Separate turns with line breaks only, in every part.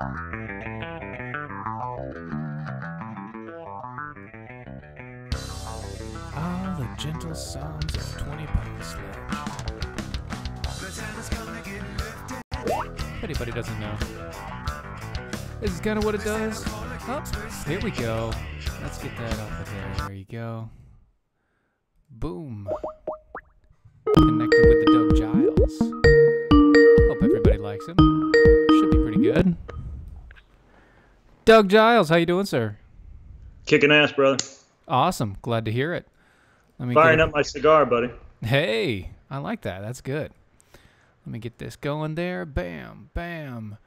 All the gentle songs of 20 Pound Sledge. If anybody doesn't know, this is kind of what it does. Oh, here we go. Let's get that off of there. There you go. Boom. Connected with the Doug Giles. Hope everybody likes him. Should be pretty good. Doug Giles, how you doing, sir?
Kicking ass, brother.
Awesome. Glad to hear it. Let me
Firing up my cigar, buddy.
Hey, I like that. That's good. Let me get this going there. Bam, bam.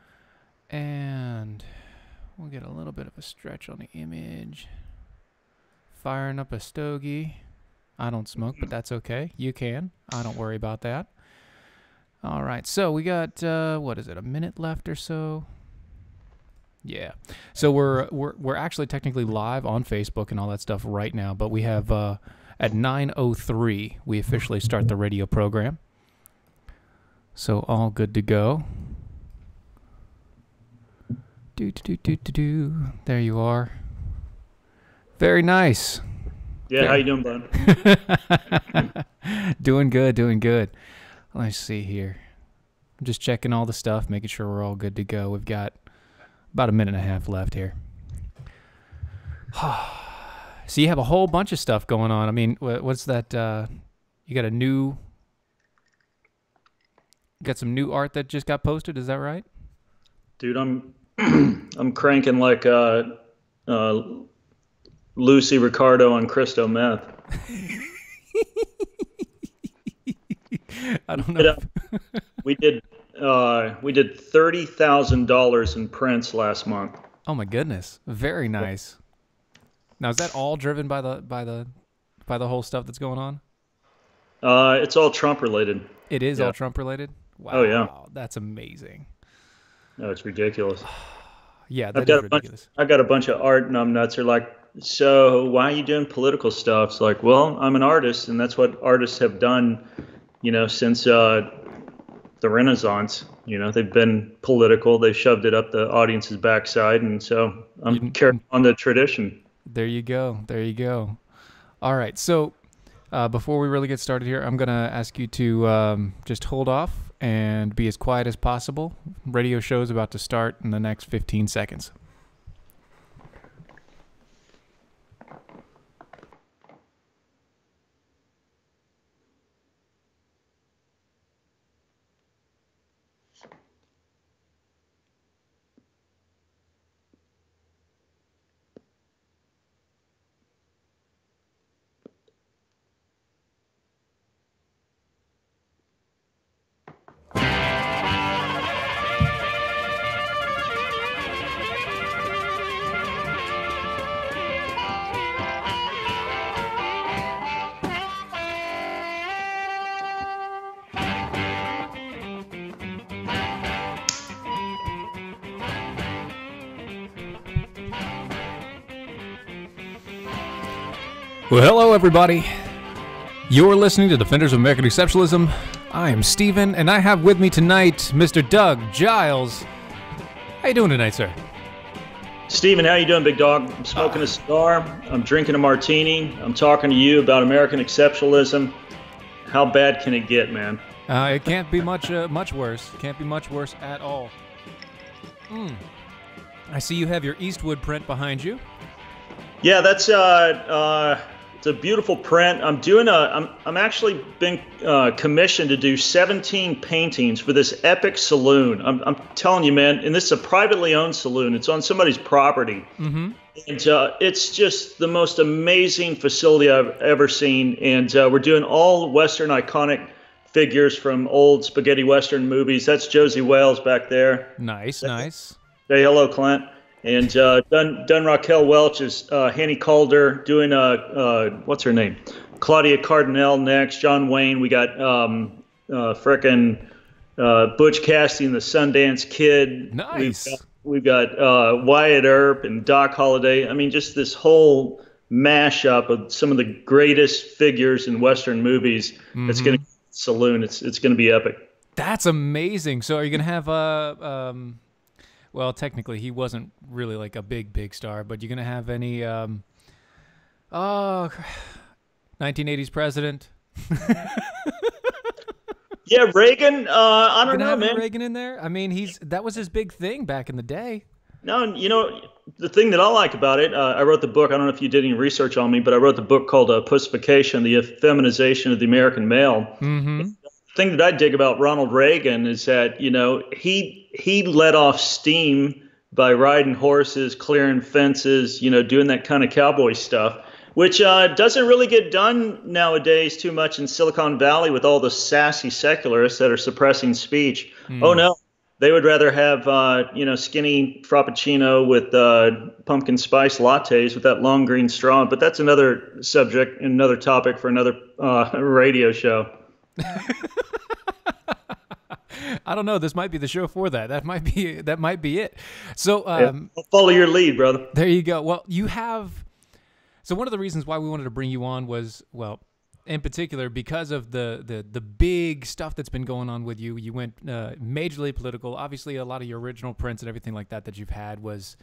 And we'll get a little bit of a stretch on the image. Firing up a stogie. I don't smoke, but that's okay. You can. I don't worry about that. All right. So we got, what is it, a minute left or so? Yeah. So we're actually technically live on Facebook and all that stuff right now, but we have at 9:03 we officially start the radio program. So all good to go. There you are. Very nice.
Yeah, how you doing, bud?
Doing good, doing good. Let's see here. I'm just checking all the stuff, making sure we're all good to go. We've got about a minute and a half left here. So you have a whole bunch of stuff going on. I mean, what's that? You got some new art that just got posted. Is that right?
Dude, I'm cranking like Lucy Ricardo on Cristo meth.
I don't know.
We did $30,000 in prints last month.
Oh my goodness! Very nice. Now is that all driven by the whole stuff that's going on?
It's all Trump related.
It is all Trump related. Wow.
Oh yeah.
That's amazing.
No, it's ridiculous.
Yeah, that is ridiculous.
I've got a bunch of art numbnuts are like, so why are you doing political stuff? It's like, well, I'm an artist, and that's what artists have done, since the Renaissance. They've been political. They've shoved it up the audience's backside, and so I'm carrying on the tradition.
There you go. There you go. All right. So before we really get started here, I'm going to ask you to just hold off and be as quiet as possible. Radio show is about to start in the next 15 seconds. Well, hello, everybody. You're listening to Defenders of American Exceptionalism. I am Steven, and I have with me tonight Mr. Doug Giles. How you doing tonight, sir?
Steven, how you doing, big dog? I'm smoking a cigar. I'm drinking a martini. I'm talking to you about American exceptionalism. How bad can it get, man?
It can't be much worse. Can't be much worse at all. I see you have your Eastwood print behind you.
Yeah, that's it's a beautiful print. I'm actually been commissioned to do 17 paintings for this epic saloon. I'm telling you, man, and this is a privately owned saloon. It's on somebody's property. Mm-hmm. And it's just the most amazing facility I've ever seen. And we're doing all Western iconic figures from old spaghetti Western movies. That's Josie Wales back there.
Nice, nice.
Say hello, Clint. And done Raquel Welch is Hanny Calder doing what's her name? Claudia Cardinale next. John Wayne. We got frickin' Butch Cassidy and the Sundance Kid.
Nice.
We've got Wyatt Earp and Doc Holliday. I mean, just this whole mashup of some of the greatest figures in Western movies. Mm-hmm. It's gonna saloon. It's gonna be epic.
That's amazing. So are you gonna have well, technically he wasn't really like a big star, but you gonna have any 1980s president?
Yeah, Reagan. I don't
Gonna
know,
have
man.
Reagan in there? I mean, that was his big thing back in the day.
No, you know, the thing that I like about it, I wrote the book. I don't know if you did any research on me, but I wrote the book called Pussification, the Feminization of the American Male.
Mm-hmm.
The thing that I dig about Ronald Reagan is that, you know, he let off steam by riding horses, clearing fences, you know, doing that kind of cowboy stuff, which doesn't really get done nowadays too much in Silicon Valley with all the sassy secularists that are suppressing speech. Oh, no. They would rather have, you know, skinny frappuccino with pumpkin spice lattes with that long green straw. But that's another subject, another topic for another radio show.
I don't know. This might be the show for that. That might be it. So
I'll follow your lead, brother.
There you go. Well, you have. So one of the reasons why we wanted to bring you on was, well, in particular, because of the big stuff that's been going on with you. You went majorly political. Obviously, a lot of your original prints and everything like that you've had was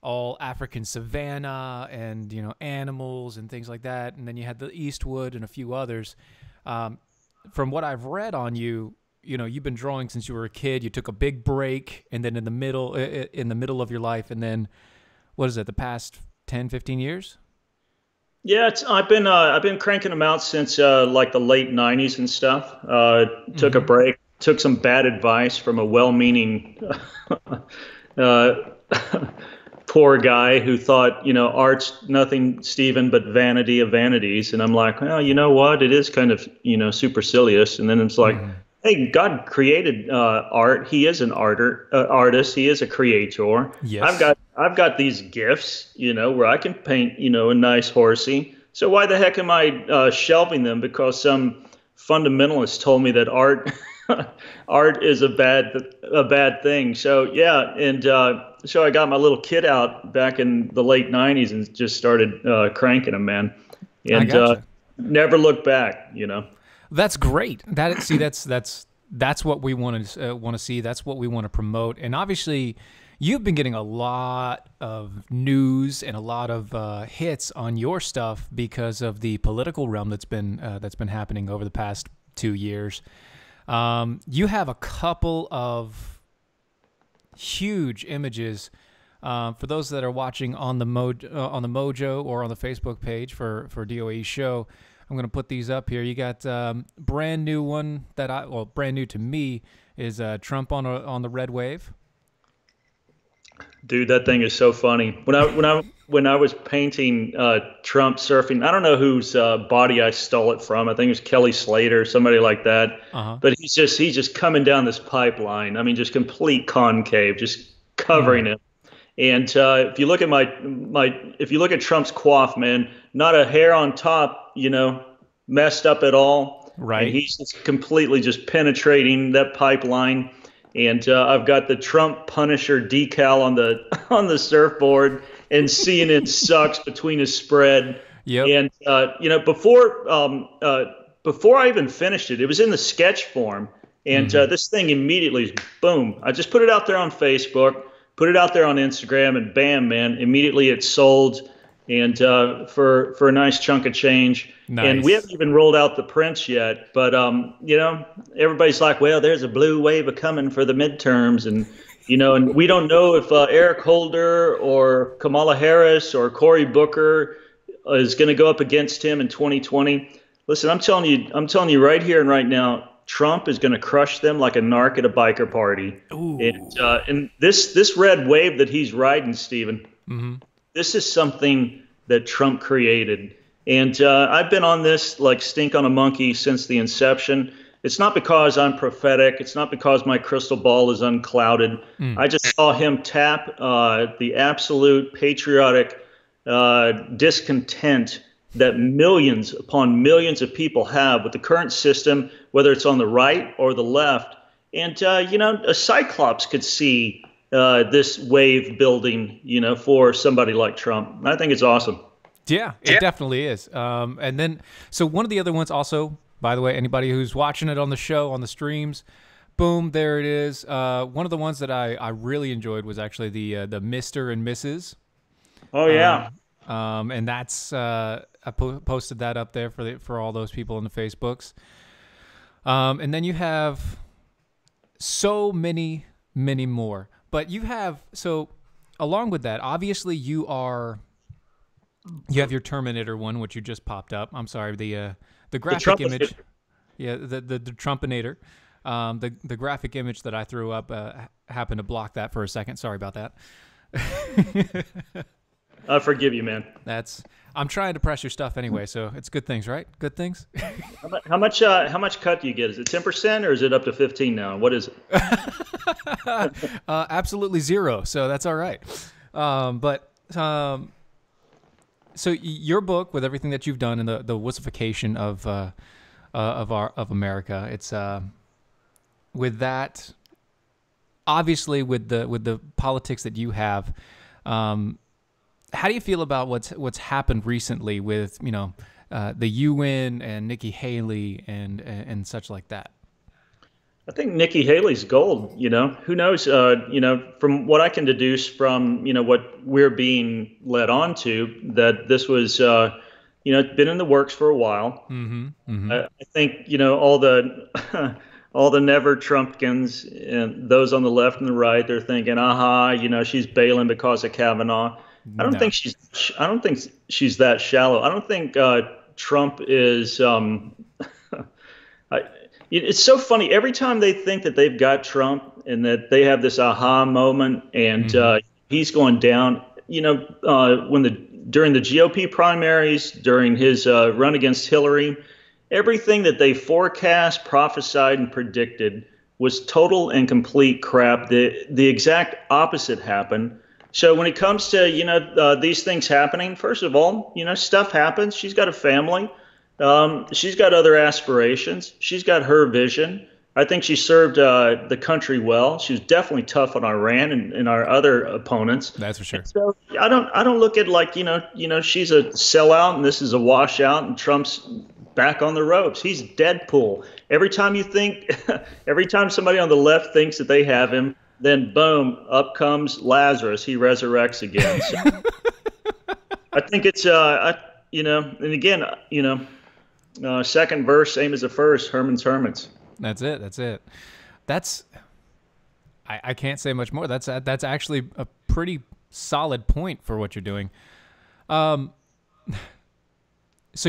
all African savanna and, you know, animals and things like that. And then you had the Eastwood and a few others. From what I've read on you, you know, you've been drawing since you were a kid. You took a big break, and then in the middle of your life, and then what is it? The past 10, 15 years?
Yeah, I've been cranking them out since like the late '90s and stuff. Took a break, took some bad advice from a well-meaning poor guy who thought, you know, art's nothing, Stephen, but vanity of vanities. And I'm like, well, you know what? It is kind of, you know, supercilious. And then it's like, hey, God created art. He is an artist. He is a creator.
Yes.
I've got these gifts, you know, where I can paint, you know, a nice horsey. So why the heck am I shelving them because some fundamentalist told me that art is a bad thing? So yeah, and so I got my little kit out back in the late '90s and just started cranking them, man, and never looked back, you know.
That's great. That's what we want to see. That's what we want to promote. And obviously, you've been getting a lot of news and a lot of hits on your stuff because of the political realm that's been happening over the past 2 years. You have a couple of huge images. For those that are watching on the Mojo or on the Facebook page for DOA's show, I'm going to put these up here. You got brand new one brand new to me is Trump on the red wave.
Dude, that thing is so funny. When I was painting Trump surfing, I don't know whose body I stole it from. I think it was Kelly Slater, somebody like that. But he's just coming down this pipeline. I mean, just complete concave, just covering it. And if you look at if you look at Trump's coif, man, not a hair on top, you know, messed up at all.
Right.
And he's just completely just penetrating that pipeline. And I've got the Trump Punisher decal on the surfboard, and CNN sucks between his spread.
Yep.
And you know, before I even finished it, it was in the sketch form, and this thing immediately, boom! I just put it out there on Facebook, put it out there on Instagram, and bam, man! Immediately it sold, and for a nice chunk of change. Nice. And we haven't even rolled out the prints yet, but you know, everybody's like, well, there's a blue wave coming for the midterms, and you know, and we don't know if Eric Holder or Kamala Harris or Cory Booker is going to go up against him in 2020. Listen, I'm telling you right here and right now, Trump is going to crush them like a narc at a biker party. Ooh. And this red wave that he's riding, Stephen, this is something that Trump created. And I've been on this like stink on a monkey since the inception. It's not because I'm prophetic. It's not because my crystal ball is unclouded. I just saw him tap the absolute patriotic discontent that millions upon millions of people have with the current system, whether it's on the right or the left. And, you know, a Cyclops could see this wave building, you know, for somebody like Trump. I think it's awesome.
Yeah, it definitely is. And then, so one of the other ones also, by the way, anybody who's watching it on the show, on the streams, Boom, there it is. One of the ones that I really enjoyed was actually the Mr. and Mrs.
Oh yeah.
And that's I posted that up there for all those people in the Facebooks. And then you have so many more. But you have along with that, obviously you have your Terminator one, which you just popped up. I'm sorry, the graphic image. Yeah, the Trumpinator. The graphic image that I threw up happened to block that for a second. Sorry about that.
I forgive you, man.
I'm trying to press your stuff anyway, so it's good things, right? Good things.
How much cut do you get? Is it 10% or is it up to 15 now? What is it?
Absolutely zero. So that's all right. So your book, with everything that you've done and the wussification of America, it's with that, obviously with the politics that you have. How do you feel about what's happened recently with the UN and Nikki Haley and such like that?
I think Nikki Haley's gold. Who knows? From what I can deduce from what we're being led on to, that this was been in the works for a while.
Mm-hmm, mm-hmm.
I think all the all the never Trumpkins and those on the left and the right, they're thinking, she's bailing because of Kavanaugh. I don't think she's that shallow. I don't think Trump is. It's so funny. Every time they think that they've got Trump and that they have this aha moment and he's going down, during the GOP primaries, during his run against Hillary, everything that they forecast, prophesied, and predicted was total and complete crap. The exact opposite happened. So when it comes to, these things happening, first of all, stuff happens. She's got a family. She's got other aspirations. She's got her vision. I think she served the country well. She was definitely tough on Iran and our other opponents.
That's for sure.
And so I don't look at like, she's a sellout and this is a washout and Trump's back on the ropes. He's Deadpool. Every time somebody on the left thinks that they have him, then boom, up comes Lazarus. He resurrects again. So I think it's, and again, second verse, same as the first, Herman's Hermits.
That's it. I can't say much more. That's actually a pretty solid point for what you're doing. So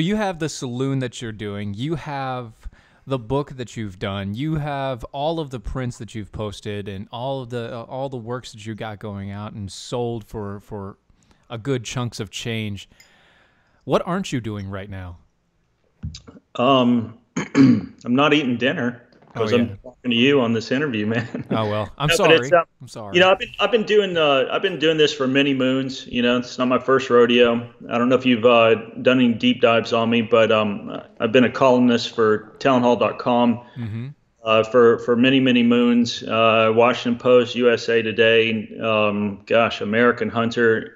you have the saloon that you're doing. You have the book that you've done. You have all of the prints that you've posted and all the works that you got going out and sold for a good chunks of change. What aren't you doing right now?
I'm not eating dinner because I'm talking to you on this interview, man.
Oh well, I'm sorry. I'm sorry.
I've been doing this for many moons. It's not my first rodeo. I don't know if you've done any deep dives on me, but I've been a columnist for townhall.com for many moons. Washington Post, USA Today, American Hunter.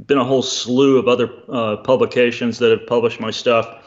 Been a whole slew of other publications that have published my stuff.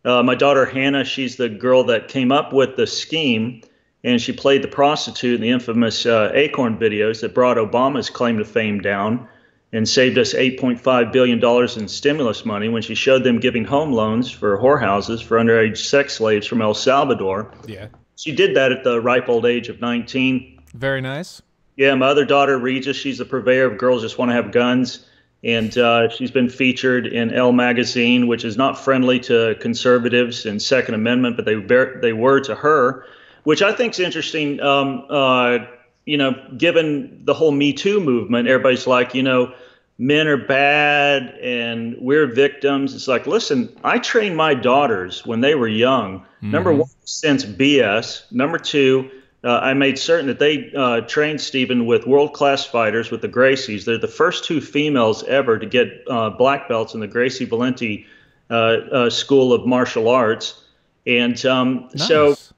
My daughter Hannah, she's the girl that came up with the scheme, and she played the prostitute in the infamous Acorn videos that brought Obama's claim to fame down and saved us $8.5 billion in stimulus money when she showed them giving home loans for whorehouses for underage sex slaves from El Salvador.
Yeah.
She did that at the ripe old age of 19.
Very nice.
Yeah, my other daughter, Regis, she's the purveyor of Girls Just Want to Have Guns. And she's been featured in Elle magazine, which is not friendly to conservatives and Second Amendment, but they were to her, which I think is interesting. Given the whole Me Too movement, everybody's like, men are bad and we're victims. It's like, listen, I trained my daughters when they were young. Number one, sense BS. Number two, I made certain that they trained Stephen with world-class fighters with the Gracies. They're the first two females ever to get black belts in the Gracie Valenti School of Martial Arts. And
nice.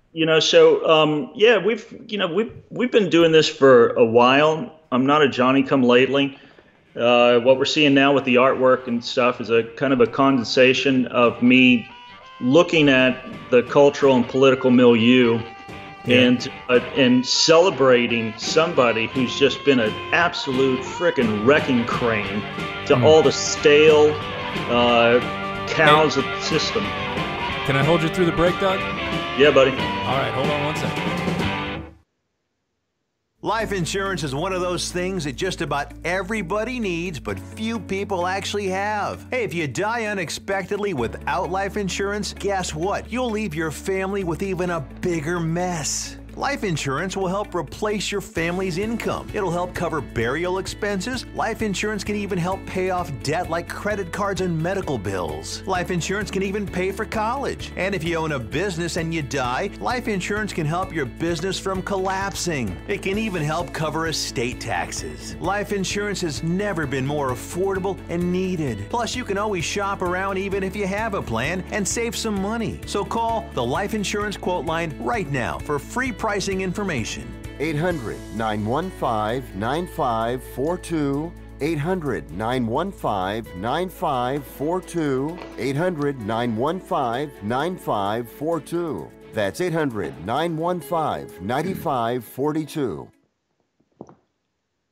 we've been doing this for a while. I'm not a Johnny-come-lately. What we're seeing now with the artwork and stuff is a kind of a condensation of me looking at the cultural and political milieu and celebrating somebody who's just been an absolute frickin' wrecking crane to all the stale cows of the system.
Can I hold you through the break, Doug?
Yeah, buddy.
All right, hold on one second.
Life insurance is one of those things that just about everybody needs, but few people actually have. Hey, if you die unexpectedly without life insurance, guess what? You'll leave your family with even a bigger mess. Life insurance will help replace your family's income. It'll help cover burial expenses. Life insurance can even help pay off debt like credit cards and medical bills. Life insurance can even pay for college. And if you own a business and you die, life insurance can help your business from collapsing. It can even help cover estate taxes. Life insurance has never been more affordable and needed. Plus, you can always shop around even if you have a plan and save some money. So call the Life Insurance Quote Line right now for free pricing information.
800-915-9542. 800-915-9542. 800-915-9542. That's 800-915-9542.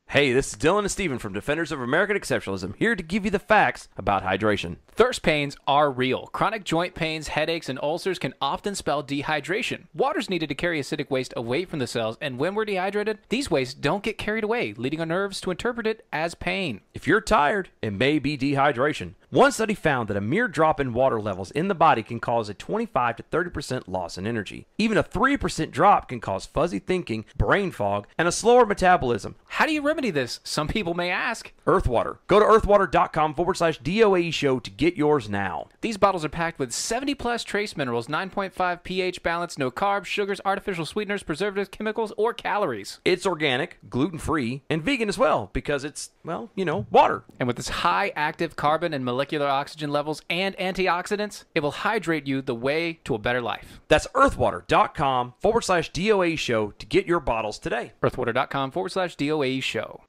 Hey, this is Dylan and Steven from Defenders of American Exceptionalism, here to give you the facts about hydration.
Thirst pains are real. Chronic joint pains, headaches, and ulcers can often spell dehydration. Water's needed to carry acidic waste away from the cells, and when we're dehydrated, these wastes don't get carried away, leading our nerves to interpret it as pain.
If you're tired, it may be dehydration. One study found that a mere drop in water levels in the body can cause a 25 to 30% loss in energy. Even a 3% drop can cause fuzzy thinking, brain fog, and a slower metabolism.
How do you remedy this? Some people may ask.
Earthwater. Go to earthwater.com/DOAE show to get yours now.
These bottles are packed with 70 plus trace minerals, 9.5 pH balance, no carbs, sugars, artificial sweeteners, preservatives, chemicals, or calories.
It's organic, gluten-free, and vegan as well because it's, well, you know, water.
And with its high active carbon and molecular oxygen levels and antioxidants, it will hydrate you the way to a better life.
That's earthwater.com/DOAE show to get your bottles today.
earthwater.com/DOAE show.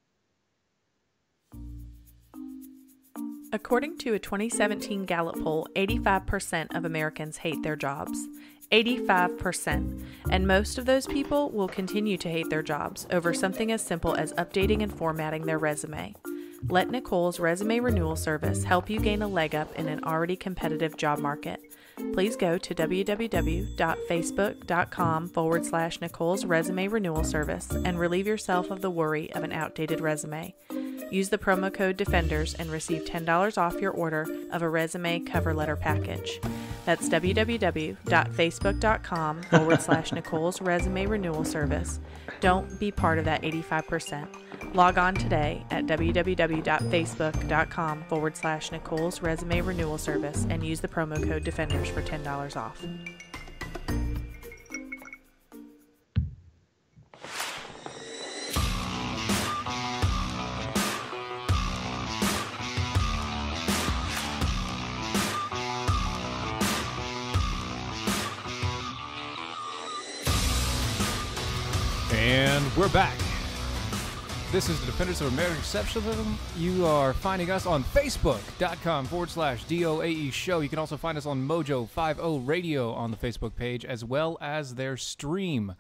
According to a 2017 Gallup poll, 85% of Americans hate their jobs. 85%. And most of those people will continue to hate their jobs over something as simple as updating and formatting their resume. Let Nicole's Resume Renewal Service help you gain a leg up in an already competitive job market. Please go to www.facebook.com/Nicole's Resume Renewal Service and relieve yourself of the worry of an outdated resume. Use the promo code DEFENDERS and receive $10 off your order of a resume cover letter package. That's www.facebook.com/Nicole's Resume Renewal Service. Don't be part of that 85%. Log on today at www.facebook.com/Nicole's Resume Renewal Service and use the promo code DEFENDERS for $10 off.
And we're back. This is the Defenders of American Exceptionalism. You are finding us on Facebook.com/DOAE show. You can also find us on Mojo 50 Radio on the Facebook page, as well as their stream.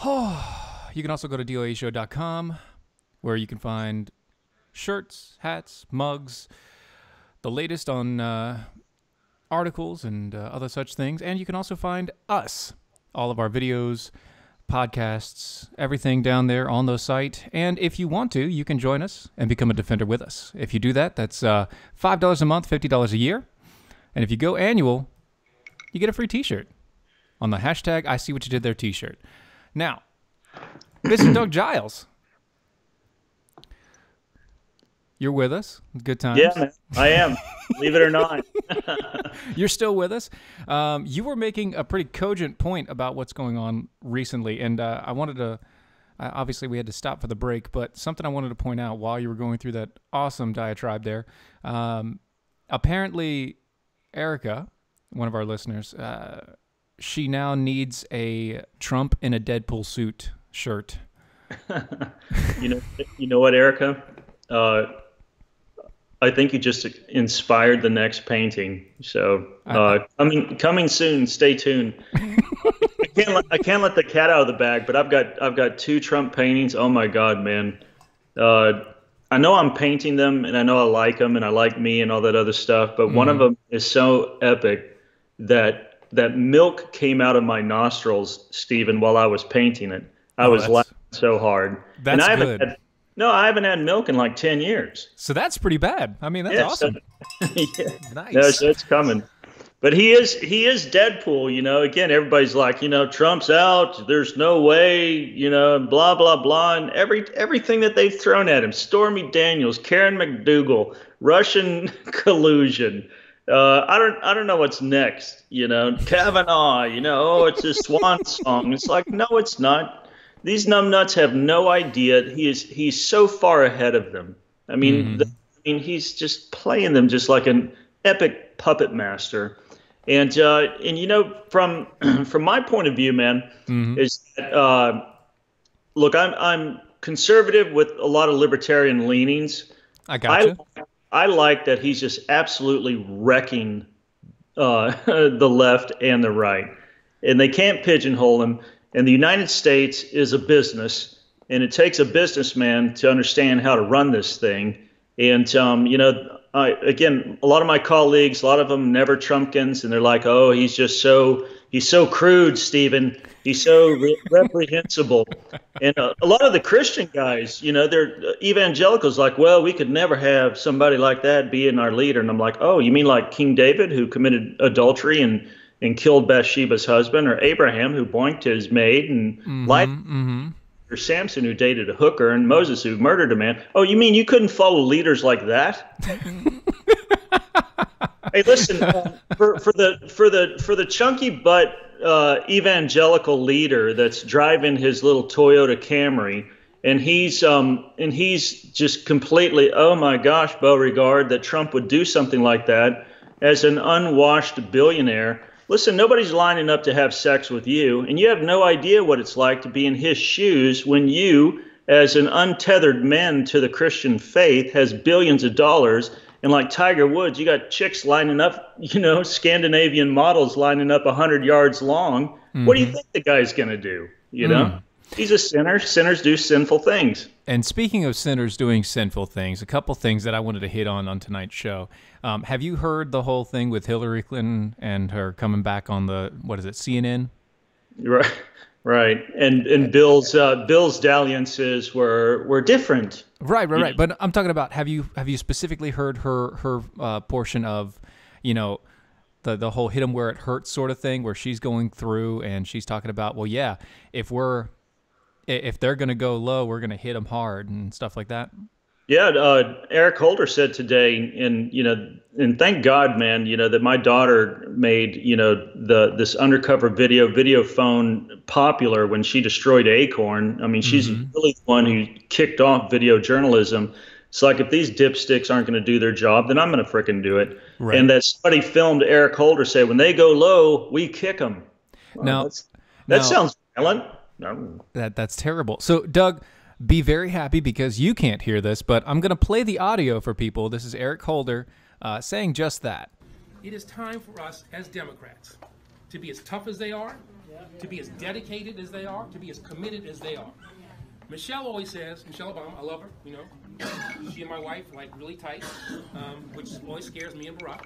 You can also go to DOAEshow.com, where you can find shirts, hats, mugs, the latest on articles and other such things. And you can also find us, all of our videos, podcasts, everything down there on the site. And if you want to, you can join us and become a Defender with us. If you do that, that's $5 a month, $50 a year. And if you go annual, you get a free t-shirt on the hashtag I See What You Did There t-shirt. Now, Mr. Doug Giles, you're with us. Good times.
Yeah, man, I am. Believe it or not.
You're still with us. You were making a pretty cogent point about what's going on recently, and I wanted to, obviously we had to stop for the break, but something I wanted to point out while you were going through that awesome diatribe there. Apparently, Erica, one of our listeners, she now needs a Trump in a Deadpool suit shirt.
You know what, Erica? I think you just inspired the next painting. So coming soon. Stay tuned. can't let the cat out of the bag, but I've got two Trump paintings. Oh my God, man. I know I'm painting them, and I know I like them, and I like me and all that other stuff. But one of them is so epic that milk came out of my nostrils, Stephen, while I was painting it. I was laughing so hard.
That's
and
good.
I haven't had milk in like 10 years.
So that's pretty bad. I mean, that's awesome.
Yeah.
Nice.
No, so it's coming. But he is Deadpool, Again, everybody's like, Trump's out. There's no way, blah blah blah, and everything that they've thrown at him: Stormy Daniels, Karen McDougal, Russian collusion. I don't know what's next. Kavanaugh. Oh, it's his swan song. It's like, no, it's not. These numbnuts have no idea. He's so far ahead of them. I mean, he's just playing them just like an epic puppet master. And from my point of view, man, is that look, I'm conservative with a lot of libertarian leanings.
I gotcha.
I like that he's just absolutely wrecking the left and the right, and they can't pigeonhole him. And the United States is a business, and it takes a businessman to understand how to run this thing. And again, a lot of my colleagues, a lot of them never Trumpkins, and they're like, "Oh, he's so crude, Stephen. He's so reprehensible." And a lot of the Christian guys, they're evangelicals, like, "Well, we could never have somebody like that be in our leader." And I'm like, "Oh, you mean like King David, who committed adultery and killed Bathsheba's husband, or Abraham, who boinked his maid and lied?" Or Samson, who dated a hooker, and Moses, who murdered a man. Oh, you mean you couldn't follow leaders like that? Hey, listen, for the chunky butt evangelical leader that's driving his little Toyota Camry, and he's just completely, oh my gosh, Beauregard, that Trump would do something like that as an unwashed billionaire. Listen, nobody's lining up to have sex with you, and you have no idea what it's like to be in his shoes when you, as an untethered man to the Christian faith, has billions of dollars, and like Tiger Woods, you got chicks lining up, Scandinavian models lining up 100 yards long. What do you think the guy's going to do, He's a sinner. Sinners do sinful things.
And speaking of sinners doing sinful things, a couple things that I wanted to hit on tonight's show. Have you heard the whole thing with Hillary Clinton and her coming back on the, what is it, CNN?
Right. And Bill's dalliances were different.
Right. But I'm talking about, have you specifically heard her portion of, the whole hit 'em where it hurts sort of thing, where she's going through and she's talking about, well, yeah, if they're going to go low, we're going to hit them hard and stuff like that?
Yeah, Eric Holder said today, and thank God, man, that my daughter made, this undercover video phone popular when she destroyed Acorn. I mean, she's really the one who kicked off video journalism. It's like, if these dipsticks aren't going to do their job, then I'm going to frickin' do it. Right. And that somebody filmed Eric Holder say, when they go low, we kick them. Well, that sounds violent. No.
That's terrible. So, Doug, be very happy because you can't hear this, but I'm going to play the audio for people. This is Eric Holder saying just that.
It is time for us as Democrats to be as tough as they are, to be as dedicated as they are, to be as committed as they are. Michelle always says, Michelle Obama, I love her, she and my wife, like, really tight, which always scares me and Barack.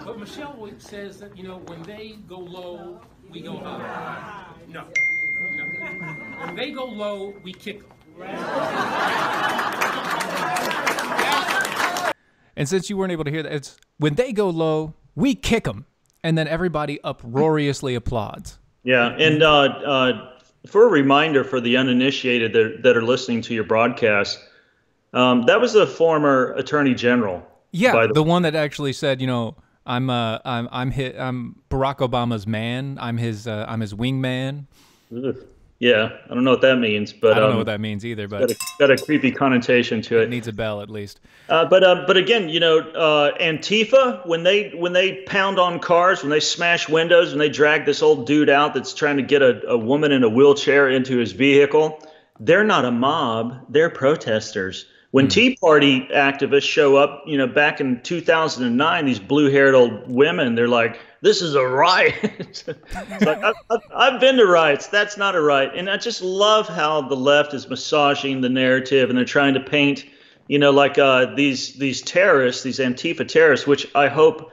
But Michelle always says that, when they go low, we go high. No. When they go low, we kick them.
And since you weren't able to hear that, it's when they go low, we kick them. And then everybody uproariously applauds.
Yeah, and for a reminder for the uninitiated that are listening to your broadcast, that was the former Attorney General.
Yeah, the one that actually said, I'm Barack Obama's man. I'm his wingman.
Yeah, I don't know what that means, but
I don't know what that means either. But
it's got a creepy connotation to it.
It needs a bell at least.
But again, Antifa, when they pound on cars, when they smash windows, when they drag this old dude out that's trying to get a woman in a wheelchair into his vehicle, they're not a mob. They're protesters. When Tea Party activists show up, you know, back in 2009, these blue-haired old women, they're like, this is a riot. It's like, I've been to riots. That's not a riot. And I just love how the left is massaging the narrative, and they're trying to paint, you know, like these terrorists, these Antifa terrorists, which I hope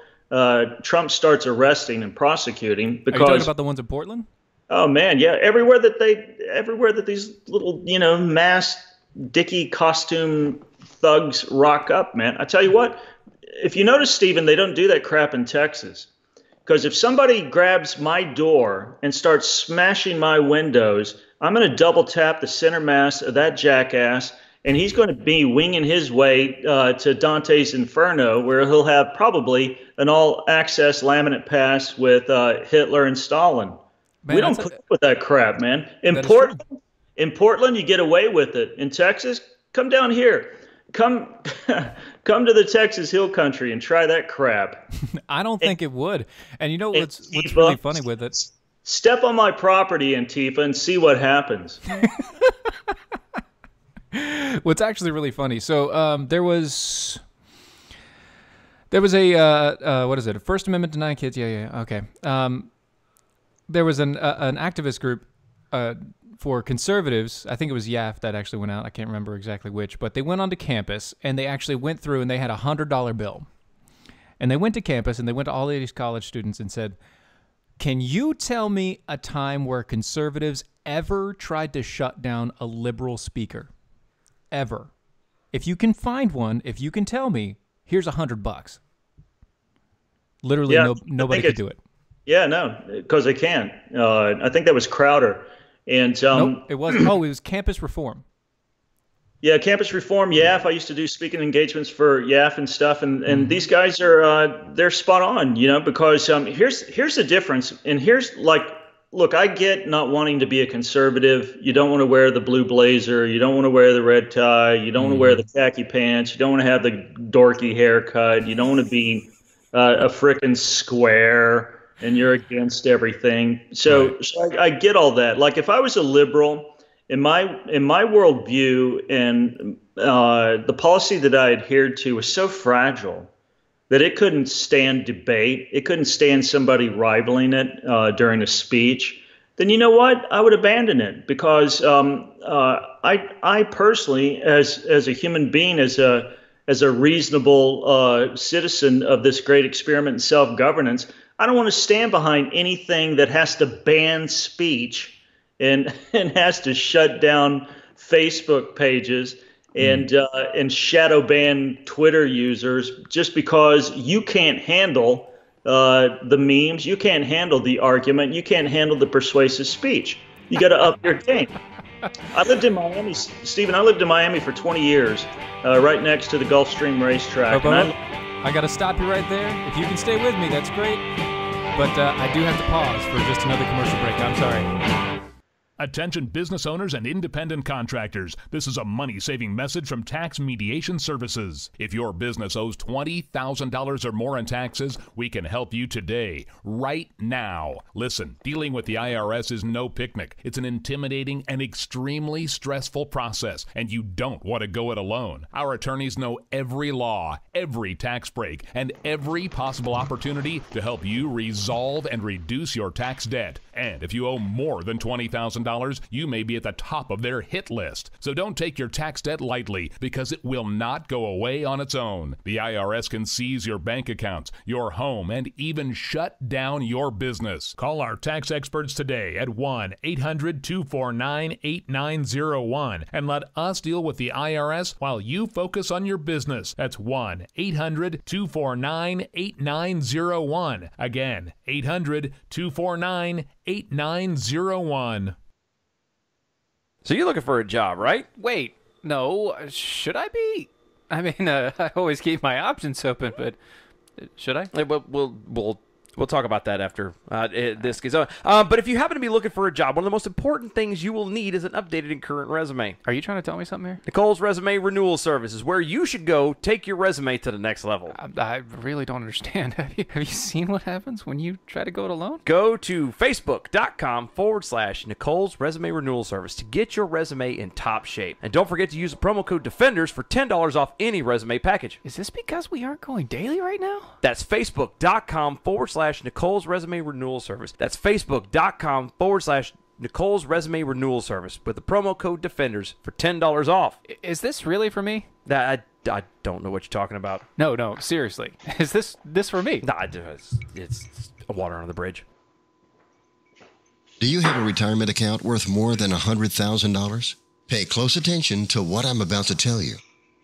Trump starts arresting and prosecuting. Because,
are you talking about the ones in Portland?
Oh man, yeah. Everywhere that these little, you know, masked Dickie costume thugs rock up, man. I tell you what, if you notice, Stephen, they don't do that crap in Texas. Because if somebody grabs my door and starts smashing my windows, I'm going to double tap the center mass of that jackass, and he's going to be winging his way to Dante's Inferno, where he'll have probably an all-access laminate pass with Hitler and Stalin. Man, we don't put up with that crap, man. In Portland, you get away with it. In Texas, come down here. Come to the Texas Hill Country and try that crap.
I don't think it would. And you know what's really funny with it?
Step on my property, Antifa, and see what happens.
What's actually really funny. So there was a what is it? A First Amendment denying kids? Yeah. Okay. There was an activist group for conservatives. I think it was YAF that actually went out. I can't remember exactly which, but they went onto campus and they actually went through and they had $100 bill. And they went to campus and they went to all of these college students and said, can you tell me a time where conservatives ever tried to shut down a liberal speaker? Ever. If you can find one, if you can tell me, here's $100. Literally, nobody could do it.
Yeah, no, because they can't. I think that was Crowder. And
nope, it wasn't. Oh, it was campus reform.
Yeah, campus reform. YAF. I used to do speaking engagements for YAF and stuff, and these guys are they're spot on, you know, because here's the difference, and here's like, look, I get not wanting to be a conservative. You don't want to wear the blue blazer. You don't want to wear the red tie. You don't want to wear the khaki pants. You don't want to have the dorky haircut. You don't want to be a frickin' square. And you're against everything. So I get all that. Like if I was a liberal, in my worldview, and the policy that I adhered to was so fragile that it couldn't stand debate. It couldn't stand somebody rivaling it during a speech. Then you know what? I would abandon it because I personally, as a human being, as a reasonable citizen of this great experiment in self-governance, I don't want to stand behind anything that has to ban speech and has to shut down Facebook pages and shadow ban Twitter users just because you can't handle the memes, you can't handle the argument, you can't handle the persuasive speech. You got to up your game. I lived in Miami, Stephen. I lived in Miami for 20 years, right next to the Gulfstream racetrack.
I got to stop you right there. If you can stay with me, that's great. But I do have to pause for just another commercial break. I'm sorry.
Attention business owners and independent contractors. This is a money-saving message from Tax Mediation Services. If your business owes $20,000 or more in taxes, we can help you today, right now. Listen, dealing with the IRS is no picnic. It's an intimidating and extremely stressful process, and you don't want to go it alone. Our attorneys know every law, every tax break, and every possible opportunity to help you resolve and reduce your tax debt. And if you owe more than $20,000, you may be at the top of their hit list. So don't take your tax debt lightly because it will not go away on its own. The IRS can seize your bank accounts, your home, and even shut down your business. Call our tax experts today at 1-800-249-8901 and let us deal with the IRS while you focus on your business. That's 1-800-249-8901. Again, 800-249-8901.
So you're looking for a job, right?
Wait, no, should I be? I mean, I always keep my options open, but should I?
Well, We'll talk about that after this gets on. But if you happen to be looking for a job, one of the most important things you will need is an updated and current resume.
Are you trying to tell me something here?
Nicole's Resume Renewal Service is where you should go take your resume to the next level.
I really don't understand. Have you seen what happens when you try to go it alone?
Go to facebook.com/Nicole's Resume Renewal Service to get your resume in top shape. And don't forget to use the promo code Defenders for $10 off any resume package.
Is this because we aren't going daily right now?
That's facebook.com/Nicole's Resume Renewal Service. That's facebook.com/Nicole's Resume Renewal Service with the promo code Defenders for $10 off.
Is this really for me?
I don't know what you're talking about.
No, seriously. Is this for me?
Nah, it's water on the bridge.
Do you have a retirement account worth more than $100,000? Pay close attention to what I'm about to tell you.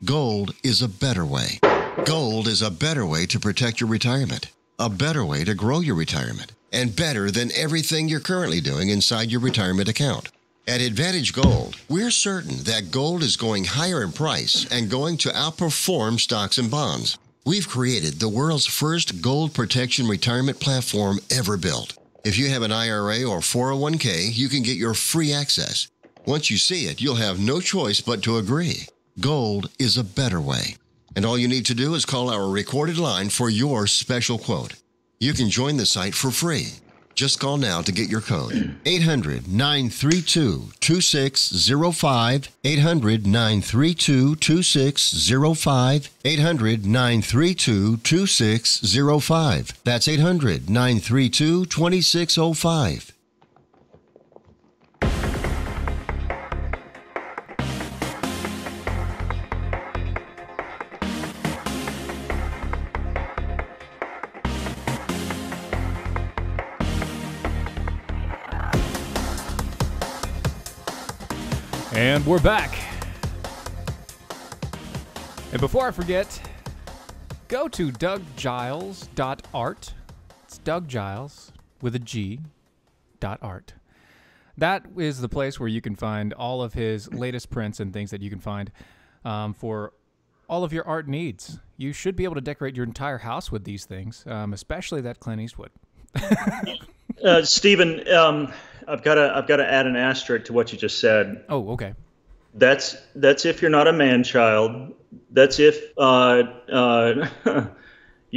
Gold is a better way. Gold is a better way to protect your retirement, a better way to grow your retirement, and better than everything you're currently doing inside your retirement account. At Advantage Gold, we're certain that gold is going higher in price and going to outperform stocks and bonds. We've created the world's first gold protection retirement platform ever built. If you have an IRA or 401k, you can get your free access. Once you see it, you'll have no choice but to agree. Gold is a better way. And all you need to do is call our recorded line for your special quote. You can join the site for free. Just call now to get your code. 800-932-2605. 800-932-2605. 800-932-2605. That's 800-932-2605.
And we're back. And before I forget, go to DougGiles.art. It's Doug Giles with a G, .art. That is the place where you can find all of his latest prints and things that you can find for all of your art needs. You should be able to decorate your entire house with these things, especially that Clint Eastwood.
Stephen, I've got to add an asterisk to what you just said.
Oh, okay.
That's if you're not a man child. That's if you're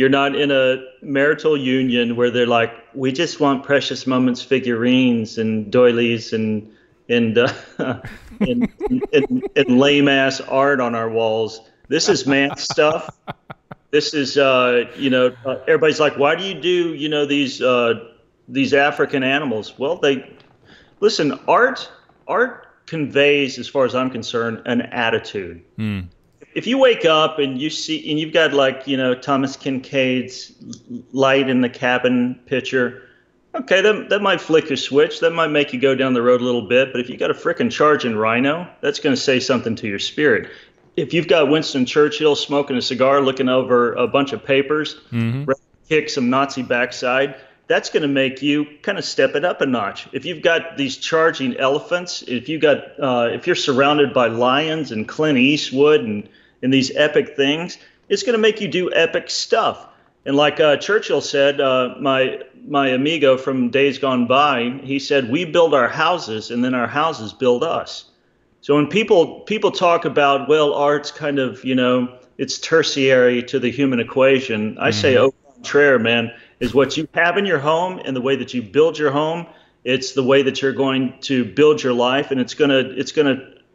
not in a marital union where they're like, we just want Precious Moments figurines and doilies and lame ass art on our walls. This is man stuff. This is everybody's like, why do you do these African animals? Well, listen, art conveys, as far as I'm concerned, an attitude. If you wake up and you see, and you've got Thomas Kincaid's light in the cabin picture, okay, that might flick your switch. That might make you go down the road a little bit. But if you got a frickin' charging rhino, that's going to say something to your spirit. If you've got Winston Churchill smoking a cigar, looking over a bunch of papers, ready to kick some Nazi backside, that's going to make you kind of step it up a notch. If you've got these charging elephants, if you're surrounded by lions and Clint Eastwood and these epic things, it's going to make you do epic stuff. And like Churchill said, my amigo from days gone by, he said, we build our houses and then our houses build us. So when people talk about, well, art's kind of, it's tertiary to the human equation, I say, au contraire, man. Is what you have in your home and the way that you build your home. It's the way that you're going to build your life, and it's gonna,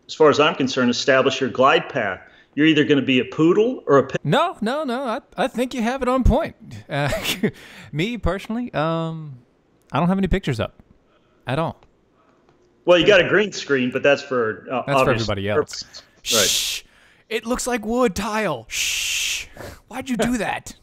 as far as I'm concerned, establish your glide path. You're either going to be a poodle or a pig.
No. I think you have it on point. Me personally, I don't have any pictures up at all.
Well, you got a green screen, but that's for
everybody else.
Right.
Shh! It looks like wood tile. Shh! Why'd you do that?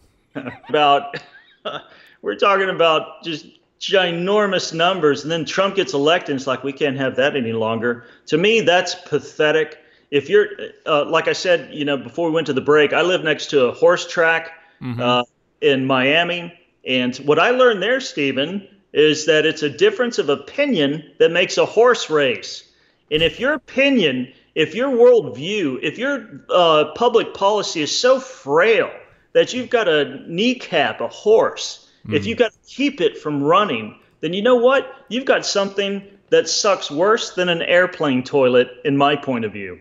We're talking about just ginormous numbers, and then Trump gets elected, and it's like, we can't have that any longer. To me, that's pathetic. If you're, like I said, before we went to the break, I live next to a horse track in Miami, and what I learned there, Stephen, is that it's a difference of opinion that makes a horse race. And if your opinion, if your worldview, if your public policy is so frail that you've got to kneecap a horse If you got to keep it from running, then you know what? You've got something that sucks worse than an airplane toilet, in my point of view.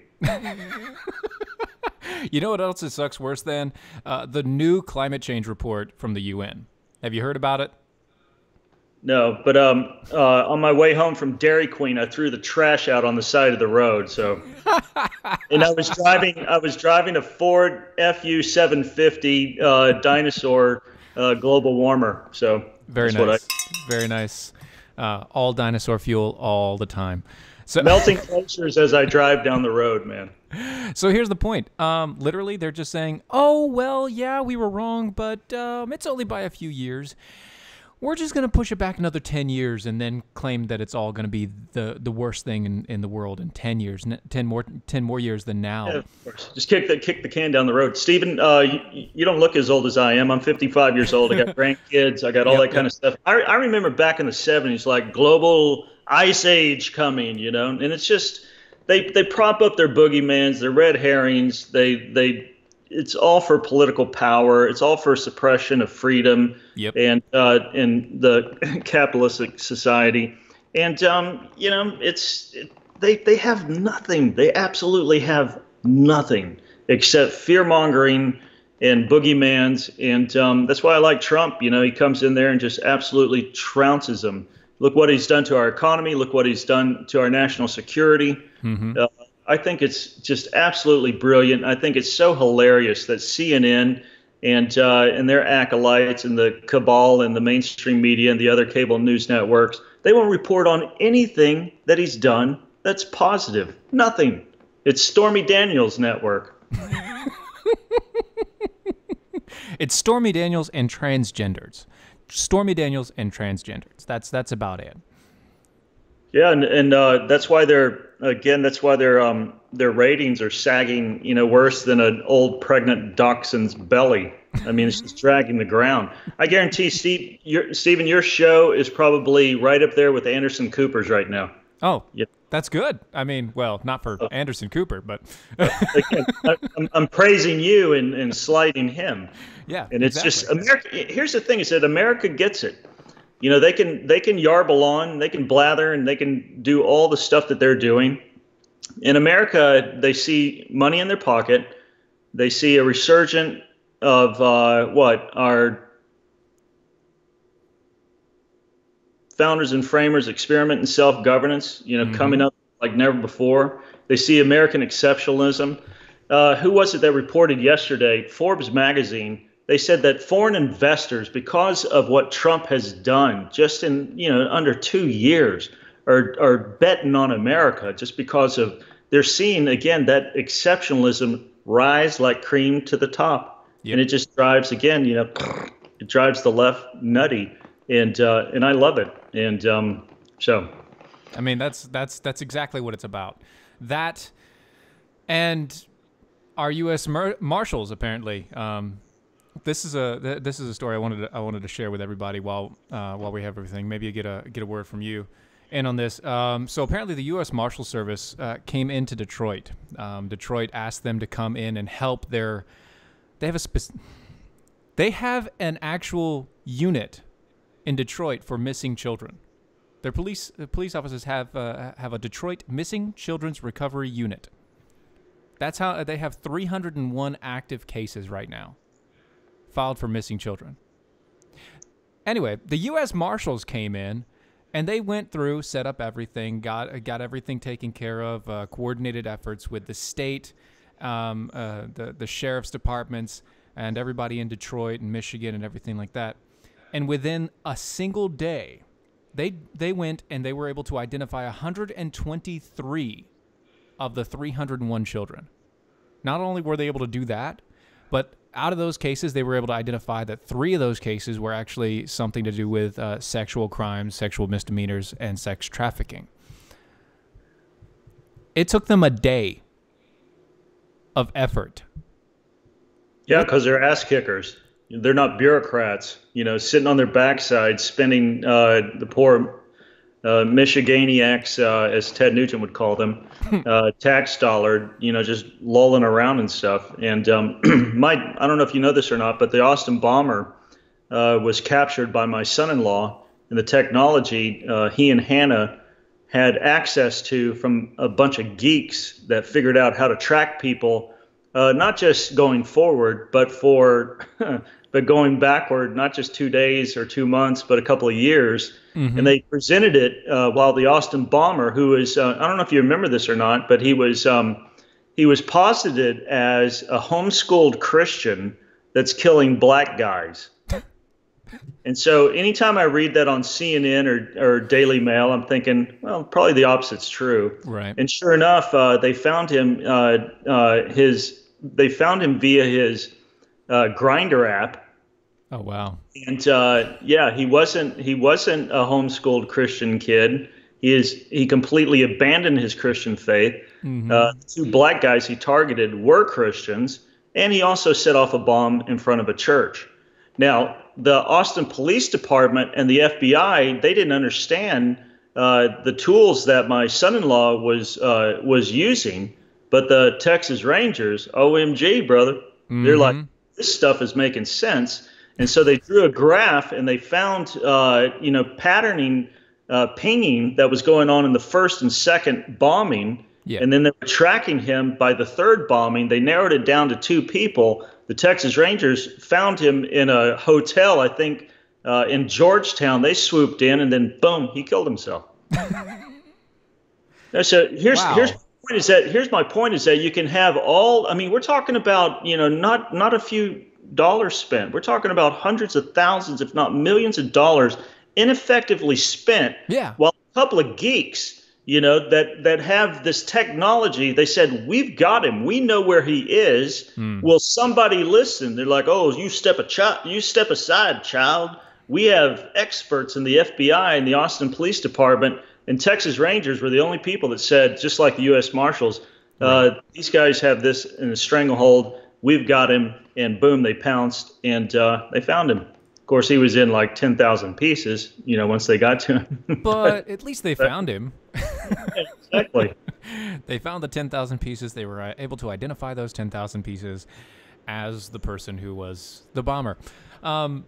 You know what else it sucks worse than? The new climate change report from the UN. Have you heard about it?
No, but on my way home from Dairy Queen, I threw the trash out on the side of the road. So, and I was driving a Ford FU 750 dinosaur global warmer. So
very nice, very nice. All dinosaur fuel all the time. So
melting glaciers as I drive down the road, man.
So here's the point. Literally, they're just saying, "Oh well, yeah, we were wrong, but it's only by a few years. We're just going to push it back another 10 years and then claim that it's all going to be the worst thing in the world in 10 years, 10 more years than now."
Yeah, of course. Just kick the can down the road. Stephen, you don't look as old as I am. I'm 55 years old. I got grandkids. I got all that kind of stuff. I remember back in the 70s, like global ice age coming, and it's just they prop up their boogeyman's, their red herrings. It's all for political power. It's all for suppression of freedom and in the capitalistic society. And they have nothing. They absolutely have nothing except fear mongering and boogeymans. And that's why I like Trump. He comes in there and just absolutely trounces them. Look what he's done to our economy. Look what he's done to our national security. Mm-hmm. I think it's just absolutely brilliant. I think it's so hilarious that CNN and their acolytes and the cabal and the mainstream media and the other cable news networks, they won't report on anything that he's done that's positive. Nothing. It's Stormy Daniels' network.
It's Stormy Daniels and transgenders. Stormy Daniels and transgenders. That's about it.
Yeah, and that's why their ratings are sagging, worse than an old pregnant dachshund's belly. I mean, it's just dragging the ground. I guarantee, Stephen, your show is probably right up there with Anderson Cooper's right now.
Oh, yeah. That's good. I mean, well, not for Anderson Cooper, but
again, I'm praising you and slighting him.
Yeah,
and it's just America. Here's the thing: is that America gets it. They can yarble on, they can blather, and they can do all the stuff that they're doing. In America, they see money in their pocket. They see a resurgence of our founders and framers experiment in self-governance, coming up like never before. They see American exceptionalism. Who was it that reported yesterday? Forbes magazine. They said that foreign investors, because of what Trump has done just in, under 2 years, are betting on America just because of they're seeing, again, that exceptionalism rise like cream to the top. Yep. And it just drives, again, it drives the left nutty. And I love it. And so.
I mean, that's exactly what it's about. That and our U.S. Marshals, apparently. This is a story I wanted to share with everybody while we have everything. Maybe you get a word from you in on this. So apparently the U.S. Marshal Service came into Detroit. Detroit asked them to come in and help they have an actual unit in Detroit for missing children. Their police officers have a Detroit Missing Children's Recovery Unit. That's how they have 301 active cases right now filed for missing children. Anyway, the U.S. Marshals came in, and they went through, set up everything, got everything taken care of, coordinated efforts with the state, the sheriff's departments, and everybody in Detroit and Michigan and everything like that. And within a single day, they went and they were able to identify 123 of the 301 children. Not only were they able to do that, but out of those cases, they were able to identify that 3 of those cases were actually something to do with sexual crimes, sexual misdemeanors, and sex trafficking. It took them a day of effort.
Yeah, because they're ass kickers. They're not bureaucrats, sitting on their backside, spending the poor Michiganiacs, as Ted Nugent would call them, tax dollar, just lolling around and stuff. And I don't know if you know this or not, but the Austin bomber was captured by my son-in-law, and the technology he and Hannah had access to from a bunch of geeks that figured out how to track people, not just going forward, but but going backward, not just 2 days or 2 months, but a couple of years. Mm-hmm. And they presented it while the Austin bomber, who is, I don't know if you remember this or not, but he was posited as a homeschooled Christian that's killing black guys. And so anytime I read that on CNN or Daily Mail, I'm thinking, well, probably the opposite's true.
Right.
And sure enough, they found him. They found him via his Grindr app.
Oh wow.
And yeah, he wasn't a homeschooled Christian kid. He completely abandoned his Christian faith. Mm-hmm. The 2 black guys he targeted were Christians, and he also set off a bomb in front of a church. Now, the Austin Police Department and the FBI, they didn't understand the tools that my son-in-law was using, but the Texas Rangers, OMG, brother, mm-hmm. They're like, this stuff is making sense. And so they drew a graph, and they found, patterning, pinging that was going on in the first and second bombing. Yeah. And then they were tracking him by the third bombing. They narrowed it down to 2 people. The Texas Rangers found him in a hotel, I think, in Georgetown. They swooped in, and then boom, he killed himself. So here's my point is that you can have all. I mean, we're talking about not a few dollars spent. We're talking about hundreds of thousands, if not millions of dollars, ineffectively spent. Yeah. While a couple of geeks, that have this technology, they said, we've got him. We know where he is. Will somebody listen? They're like, oh, you step aside, child. We have experts in the FBI and the Austin Police Department, and Texas Rangers were the only people that said, just like the U.S. Marshals, these guys have this in a stranglehold. We've got him. And boom, they pounced, and they found him. Of course, he was in like 10,000 pieces, once they got to him.
But at least they found him.
Yeah, exactly.
They found the 10,000 pieces. They were able to identify those 10,000 pieces as the person who was the bomber. I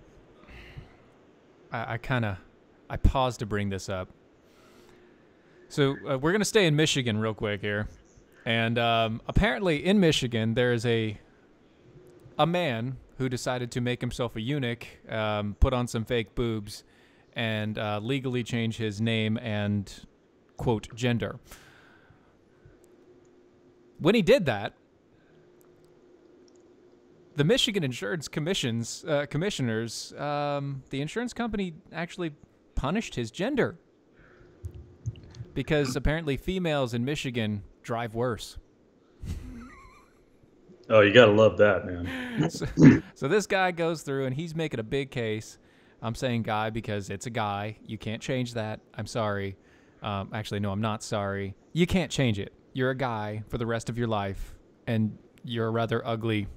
paused to bring this up. So we're going to stay in Michigan real quick here. And apparently in Michigan, there is a man who decided to make himself a eunuch, put on some fake boobs, and legally change his name and, quote, gender. When he did that, the Michigan Insurance commissioners, the insurance company actually punished his gender because apparently females in Michigan drive worse.
Oh, you got to love that, man.
So this guy goes through, and he's making a big case. I'm saying guy because it's a guy. You can't change that. I'm sorry. Actually, no, I'm not sorry. You can't change it. You're a guy for the rest of your life, and you're a rather ugly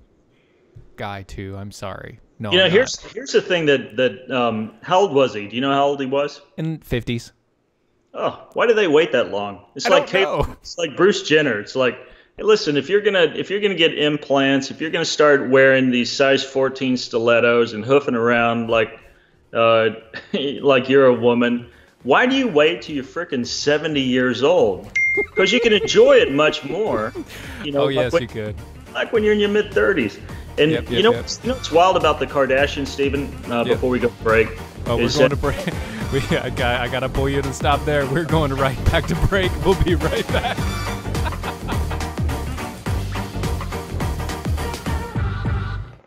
guy, too. I'm sorry. No,
here's the thing that how old was he? Do you know how old he was?
In 50s.
Oh, why did they wait that long? It's like Bruce Jenner. It's like, hey, listen, if you're gonna get implants, if you're gonna start wearing these size 14 stilettos and hoofing around like you're a woman, why do you wait till you're frickin' 70 years old? Because you can enjoy it much more.
Oh yes, you could.
Like when you're in your mid 30s. And you know what's wild about the Kardashians, Stephen? Before we go to break.
Oh, we're going to break. I got to pull you to stop there. We're going right back to break. We'll be right back.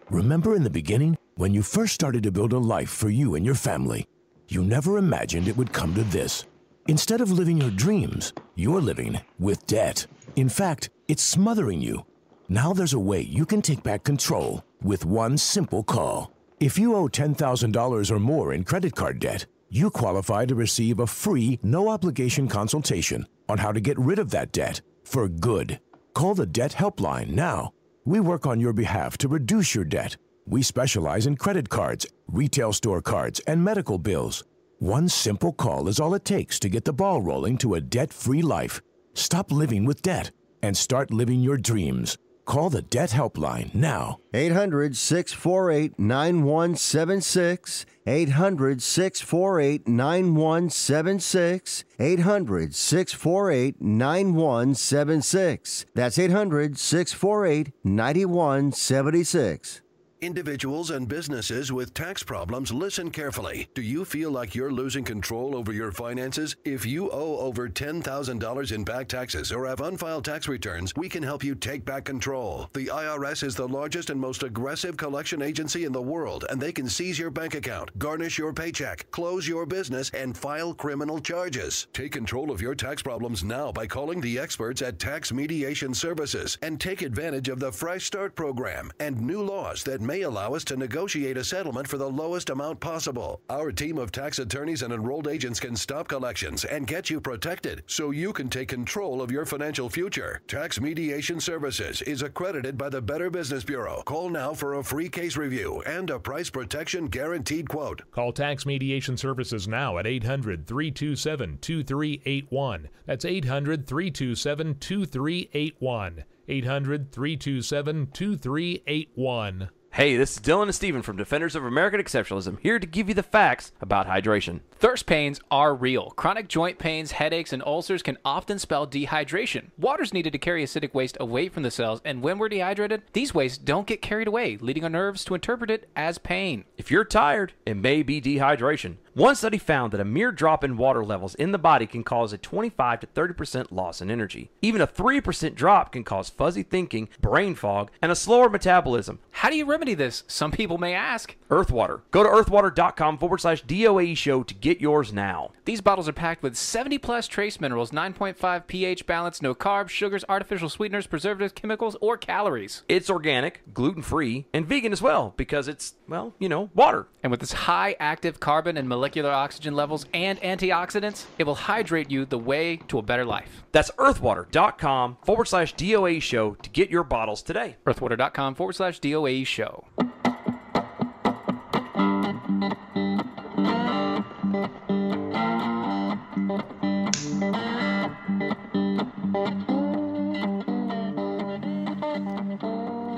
Remember in the beginning, when you first started to build a life for you and your family, you never imagined it would come to this. Instead of living your dreams, you're living with debt. In fact, it's smothering you. Now there's a way you can take back control with one simple call. If you owe $10,000 or more in credit card debt, you qualify to receive a free, no-obligation consultation on how to get rid of that debt for good. Call the Debt Helpline now. We work on your behalf to reduce your debt. We specialize in credit cards, retail store cards, and medical bills. One simple call is all it takes to get the ball rolling to a debt-free life. Stop living with debt and start living your dreams. Call the Debt Helpline now.
800-648-9176. 800-648-9176. 800-648-9176. That's 800-648-9176.
Individuals and businesses with tax problems, listen carefully. Do you feel like you're losing control over your finances? If you owe over $10,000 in back taxes or have unfiled tax returns, we can help you take back control. The IRS is the largest and most aggressive collection agency in the world, and they can seize your bank account, garnish your paycheck, close your business, and file criminal charges. Take control of your tax problems now by calling the experts at Tax Mediation Services and take advantage of the Fresh Start program and new laws that may allow us to negotiate a settlement for the lowest amount possible. Our team of tax attorneys and enrolled agents can stop collections and get you protected so you can take control of your financial future. Tax Mediation Services is accredited by the Better Business Bureau. Call now for a free case review and a price protection guaranteed quote.
Call Tax Mediation Services now at 800-327-2381. That's 800-327-2381. 800-327-2381.
Hey, this is Dylan and Steven from Defenders of American Exceptionalism, here to give you the facts about hydration.
Thirst pains are real. Chronic joint pains, headaches, and ulcers can often spell dehydration. Water's needed to carry acidic waste away from the cells, and when we're dehydrated, these wastes don't get carried away, leading our nerves to interpret it as pain.
If you're tired, it may be dehydration. One study found that a mere drop in water levels in the body can cause a 25 to 30% loss in energy. Even a 3% drop can cause fuzzy thinking, brain fog, and a slower metabolism.
How do you remedy this? Some people may ask.
Earthwater. Go to earthwater.com/DOAE show to get yours now.
These bottles are packed with 70 plus trace minerals, 9.5 pH balance, no carbs, sugars, artificial sweeteners, preservatives, chemicals, or calories.
It's organic, gluten-free, and vegan as well because it's, well, you know, water.
And with its high active carbon and molecular oxygen levels and antioxidants, it will hydrate you the way to a better life.
That's earthwater.com/DOAE show to get your bottles today.
earthwater.com/DOAE show.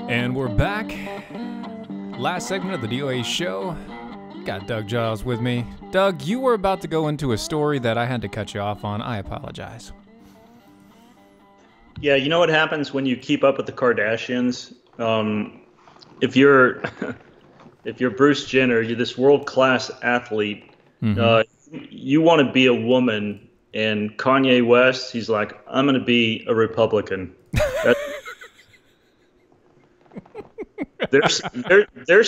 And we're back. Last segment of the DOA show. Got Doug Giles with me. Doug, you were about to go into a story that I had to cut you off on. I apologize.
Yeah, you know what happens when you keep up with the Kardashians? If you're Bruce Jenner, you're this world-class athlete. You want to be a woman, and Kanye West, he's like, I'm going to be a Republican. There's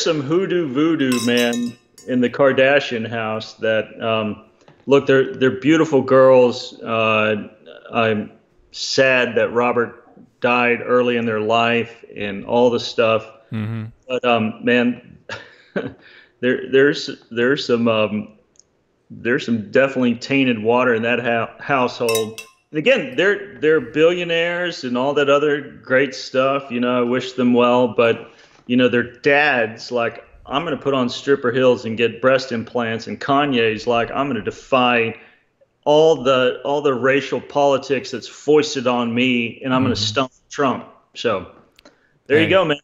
some hoodoo voodoo, man, in the Kardashian house that look, they're beautiful girls. I'm sad that Robert died early in their life and all the stuff. But man, there's some definitely tainted water in that household. And again, they're billionaires and all that other great stuff. You know, I wish them well, but you know, their dad's like, I'm going to put on stripper heels and get breast implants, and Kanye's like, I'm going to defy all the racial politics that's foisted on me, and I'm going to stump Trump. So there you go, man.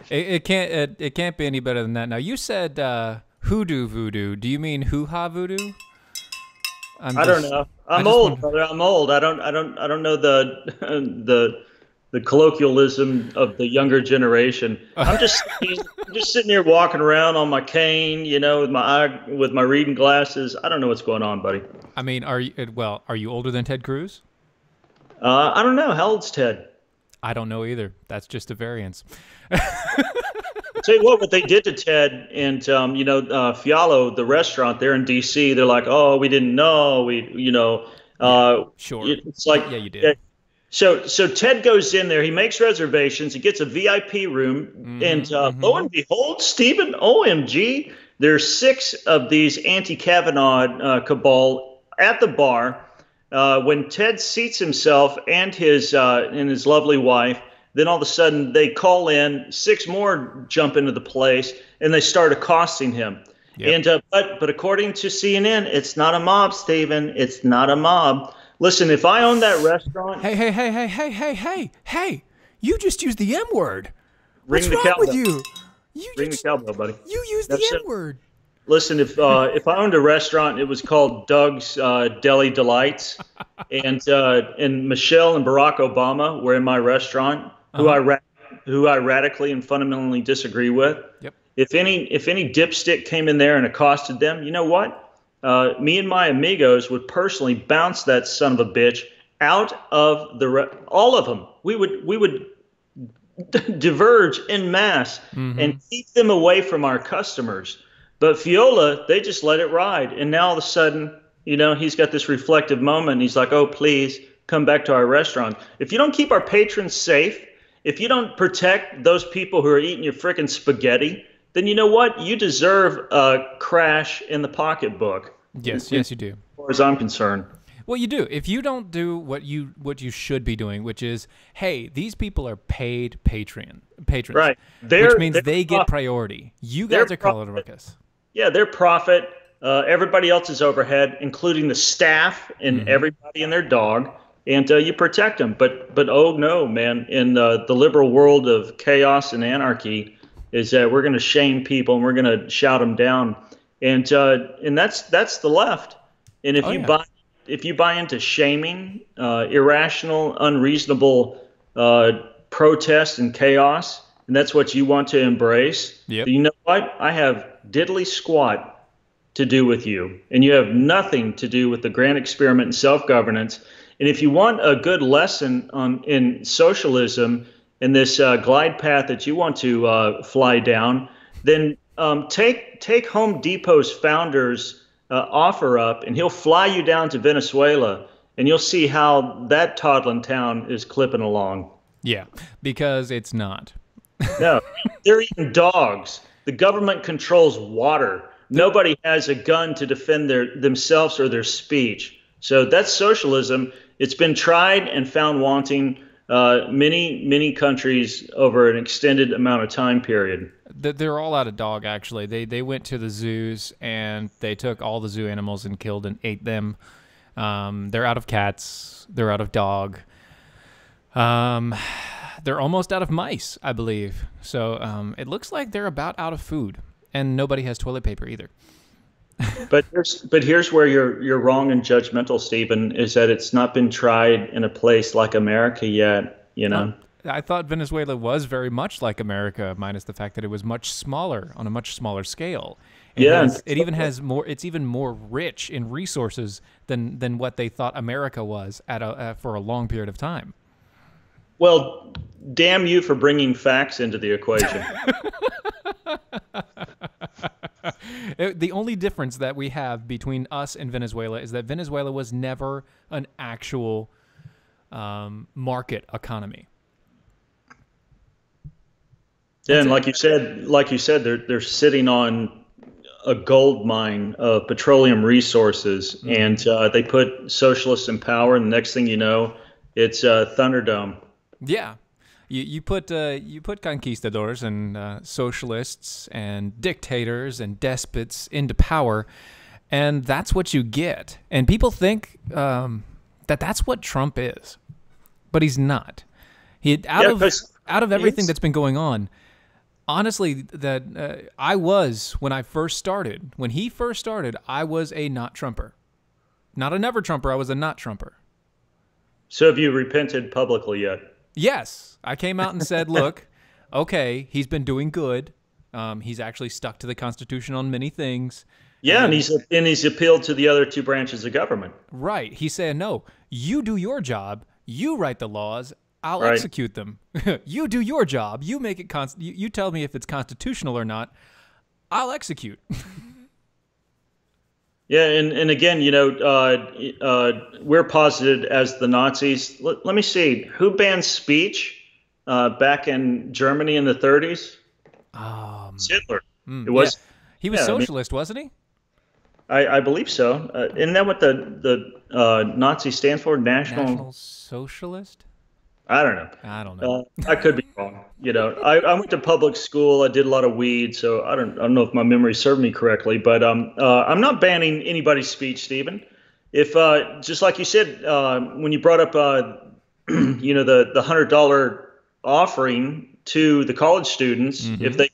It can't be any better than that. Now you said hoodoo voodoo. Do you mean hoo-ha voodoo?
I don't know. I'm old, brother. I'm old. I don't know the colloquialism of the younger generation. I'm just sitting here walking around on my cane, you know, with my reading glasses. I don't know what's going on, buddy.
I mean, are you older than Ted Cruz?
I don't know. How old's Ted?
I don't know either. That's just a variance.
Tell you what they did to Ted and Fialo, the restaurant there in D.C. They're like, oh, we didn't know.
Sure.
It's like,
yeah, you did.
So Ted goes in there. He makes reservations. He gets a VIP room, and lo and behold, Stephen, OMG, there's 6 of these anti-Kavanaugh cabal at the bar. When Ted seats himself and his lovely wife, then all of a sudden they call in, 6 more jump into the place, and they start accosting him. Yep. And but according to CNN, it's not a mob, Stephen. It's not a mob. Listen, if I own that restaurant...
Hey. You just used the M word.
Ring
What's
the
wrong
cowbell.
with you?
Ring the cowbell, buddy.
You used the M word.
Listen, if I owned a restaurant, it was called Doug's Deli Delights, and Michelle and Barack Obama were in my restaurant, who I radically and fundamentally disagree with.
Yep.
If any dipstick came in there and accosted them, you know what? Me and my amigos would personally bounce that son of a bitch out of all of them. We would diverge en masse and keep them away from our customers. But Fiola, they just let it ride. And now all of a sudden, he's got this reflective moment. And he's like, oh, please come back to our restaurant. If you don't keep our patrons safe, if you don't protect those people who are eating your frickin' spaghetti, then you know what? You deserve a crash in the pocketbook.
Yes, you do.
As far as I'm concerned.
Well, you do. If you don't do what you should be doing, which is, hey, these people are paid patrons,
right?
Which means they get priority. You guys are calling a ruckus.
Yeah, their profit, everybody else's overhead, including the staff and everybody and their dog, and you protect them. But oh no, man! In the liberal world of chaos and anarchy, is that we're going to shame people and we're going to shout them down, and that's the left. And if you buy into shaming, irrational, unreasonable protest and chaos, and that's what you want to embrace, you know what? I have diddly squat to do with you, and you have nothing to do with the grand experiment in self-governance. And if you want a good lesson in socialism and this glide path that you want to fly down, then take Home Depot's founder's offer up, and he'll fly you down to Venezuela, and you'll see how that toddling town is clipping along.
Yeah, because it's not.
No, they're eating dogs. The government controls water. Nobody has a gun to defend themselves or their speech. So that's socialism. It's been tried and found wanting many countries over an extended amount of time period.
They're all out of dog, actually. They went to the zoos and they took all the zoo animals and killed and ate them. They're out of cats. They're out of dog. They're almost out of mice, I believe. So it looks like they're about out of food, and nobody has toilet paper either.
But here's where you're wrong and judgmental, Stephen, is that it's not been tried in a place like America yet.
I thought Venezuela was very much like America, minus the fact that it was much smaller, on a much smaller scale. It even has more. It's even more rich in resources than what they thought America was for a long period of time.
Well, damn you for bringing facts into the equation.
The only difference that we have between us and Venezuela is that Venezuela was never an actual market economy.
Yeah, and like you said, they're sitting on a gold mine of petroleum resources, and they put socialists in power, and the next thing you know, it's Thunderdome.
Yeah, you put conquistadors and socialists and dictators and despots into power, and that's what you get. And people think that's what Trump is, but he's not. Out of everything that's been going on. Honestly, that I was when he first started, I was a not Trumper, not a never Trumper. I was a not Trumper.
So have you repented publicly yet?
Yes, I came out and said, look, okay, he's been doing good. He's actually stuck to the Constitution on many things.
Yeah, and he's appealed to the other two branches of government.
Right. He's saying, no, you do your job. You write the laws. I'll execute them. You do your job. You make it you tell me if it's constitutional or not. I'll execute.
Yeah, and again, we're posited as the Nazis. Let me see. Who banned speech back in Germany in the 30s? Hitler. It was.
Yeah. He was socialist, wasn't he?
I believe so. Isn't that what the Nazi stands for? National
Socialist?
I don't know. I could be wrong. I went to public school. I did a lot of weed, so I don't know if my memory served me correctly. But I'm not banning anybody's speech, Stephen. If just like you said when you brought up the $100 offering to the college students if they,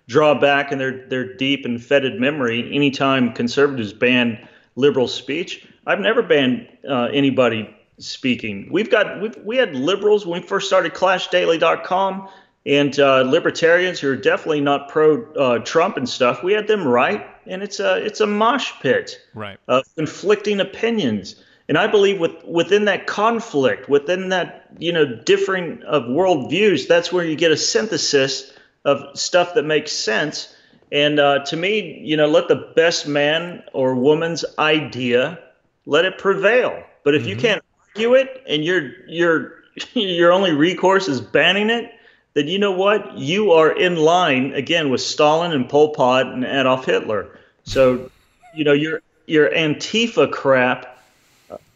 draw back in their deep and fetid memory anytime conservatives ban liberal speech. I've never banned anybody speaking. We had liberals when we first started ClashDaily.com and libertarians who are definitely not pro Trump and stuff. We had them right, and it's a mosh pit of conflicting opinions. And I believe within that conflict, within that differing of worldviews, that's where you get a synthesis of stuff that makes sense. And to me, let the best man or woman's idea, let it prevail. But if you can't argue it and your only recourse is banning it, then you know what? You are in line again with Stalin and Pol Pot and Adolf Hitler. So, your Antifa crap.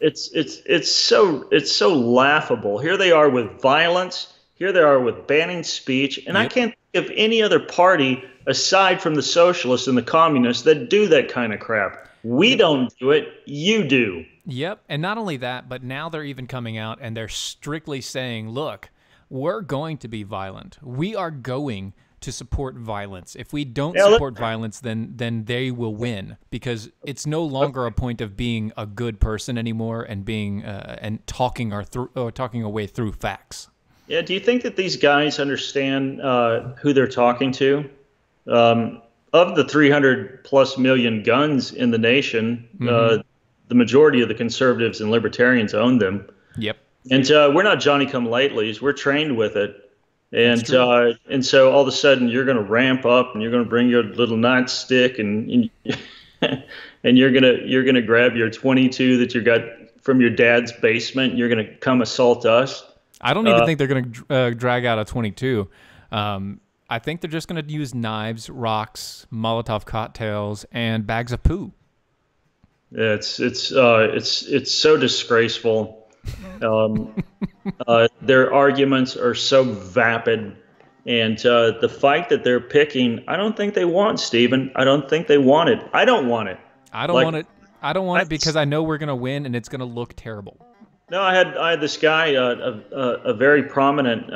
It's so laughable. Here they are with violence. Here they are with banning speech. And I can't think of any other party aside from the socialists and the communists that do that kind of crap. We don't do it. You do.
Yep. And not only that, but now they're even coming out and they're strictly saying, look, we're going to be violent. We are going to support violence. If we don't support violence, then they will win, because it's no longer a point of being a good person anymore and being and talking our way through facts.
Yeah. Do you think that these guys understand who they're talking to? Of the 300+ million guns in the nation, the majority of the conservatives and libertarians own them.
Yep.
And we're not Johnny-come-latelys. We're trained with it. And so all of a sudden you're going to ramp up and you're going to bring your little nightstick and you're going to grab your 22 that you got from your dad's basement. And you're going to come assault us.
I don't even think they're going to drag out a 22. I think they're just going to use knives, rocks, Molotov cocktails, and bags of poo.
It's so disgraceful. Their arguments are so vapid, and the fight that they're picking, I don't think they want, Stephen. I don't think they want it. I don't want it.
I don't want it. I don't want it because I know we're going to win, and it's going to look terrible.
No, I had this guy, a very prominent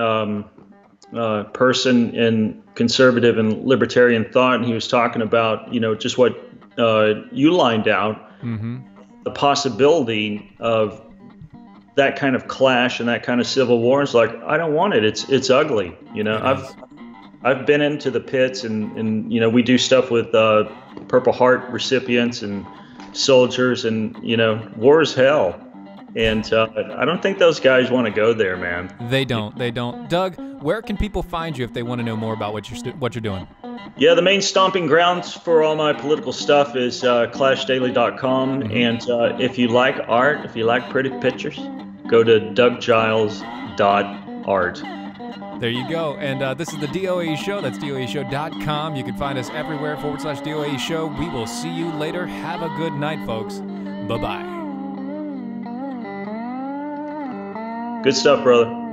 person in conservative and libertarian thought, and he was talking about just what you lined out, the possibility of that kind of clash and that kind of civil war. Is like, I don't want it. It's ugly. I've been into the pits and we do stuff with Purple Heart recipients and soldiers, and war is hell. And I don't think those guys want to go there, man.
They don't. Doug, where can people find you if they want to know more about what you're doing?
Yeah, the main stomping grounds for all my political stuff is ClashDaily.com. And if you like art, if you like pretty pictures, go to DougGiles.art.
There you go. And this is the DOAE Show. That's DOAEShow.com. You can find us everywhere /DOAE Show. We will see you later. Have a good night, folks. Bye-bye.
Good stuff, brother.